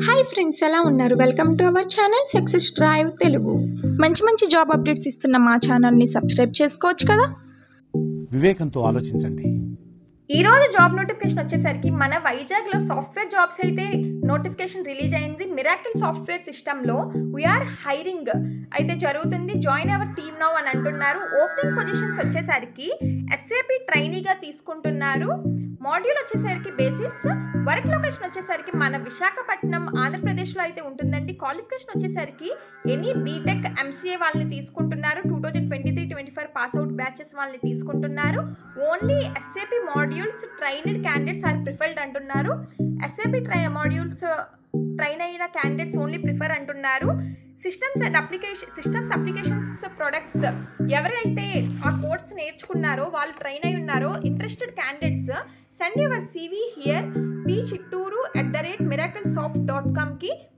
Hi friends, ఎలా ఉన్నారు? Welcome to our channel success drive Telugu. మంచి జాబ్ అప్డేట్స్ ఇస్తున్న మా ఛానల్ని సబ్స్క్రైబ్ చేసుకోవచ్చు కదా. వివేకంతో ఆలోచించండి. ఈరోజు జాబ్ నోటిఫికేషన్ వచ్చేసరికి మన వైజాగ్లో సాఫ్ట్వేర్ జాబ్స్ అయితే నోటిఫికేషన్ రిలీజ్ అయింది. మిరాకిల్ సాఫ్ట్వేర్ సిస్టంలో వీఆర్ హైరింగ్ అయితే జరుగుతుంది. జాయిన్ అవర్ టీమ్ నౌ అని అంటున్నారు. ఓపెనింగ్ పొజిషన్స్ వచ్చేసరికి ఎస్ఏపి ట్రైనీగా తీసుకుంటున్నారు. మాడ్యూల్ వచ్చేసరికి బేసిస్, వర్క్ లొకేషన్ వచ్చేసరికి మన విశాఖపట్నం ఆంధ్రప్రదేశ్లో అయితే ఉంటుందండి. క్వాలిఫికేషన్ వచ్చేసరికి ఎనీ బీటెక్ ఎంసీఏ వాళ్ళని తీసుకుంటున్నారు. 2023-24 పాస్అవుట్ బ్యాచెస్ వాళ్ళని తీసుకుంటున్నారు. Only SAP modules trained candidates are preferred అంటున్నారు. ఎస్ఏపి మాడ్యూల్స్ ట్రైన్ అయిన క్యాండిడేట్స్ ఓన్లీ ప్రిఫర్ అంటున్నారు. సిస్టమ్స్ అప్లికేషన్స్ ప్రొడక్ట్స్ ఎవరైతే ఆ కోర్స్ నేర్చుకున్నారో వాళ్ళు ట్రైన్ అయి ఉన్నారో interested candidates send your CV here p.chittoor@miraclesoft.com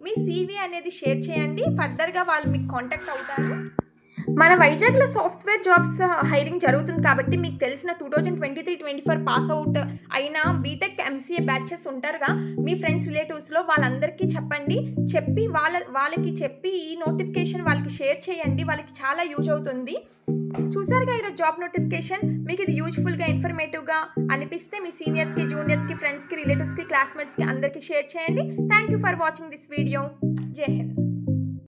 మీ CV అనేది షేర్ చేయండి. ఫర్దర్గా వాళ్ళు మీకు కాంటాక్ట్ అవుతారు. మన వైజాగ్లో సాఫ్ట్వేర్ జాబ్స్ హైరింగ్ జరుగుతుంది కాబట్టి మీకు తెలిసిన 2023-24 పాస్అవుట్ అయిన బీటెక్ ఎంసీఏ బ్యాచెస్ ఉంటారుగా, మీ ఫ్రెండ్స్ రిలేటివ్స్లో వాళ్ళందరికీ చెప్పి వాళ్ళకి చెప్పి ఈ నోటిఫికేషన్ వాళ్ళకి షేర్ చేయండి. వాళ్ళకి చాలా యూజ్ అవుతుంది. చూసారుగా ఈరోజు జాబ్ నోటిఫికేషన్. మీకు ఇది యూజ్ఫుల్గా ఇన్ఫర్మేటివ్గా అనిపిస్తే మీ సీనియర్స్కి, జూనియర్స్కి, ఫ్రెండ్స్కి, రిలేటివ్స్కి, క్లాస్మేట్స్కి అందరికీ షేర్ చేయండి. Thank you for watching this video. జై హింద్.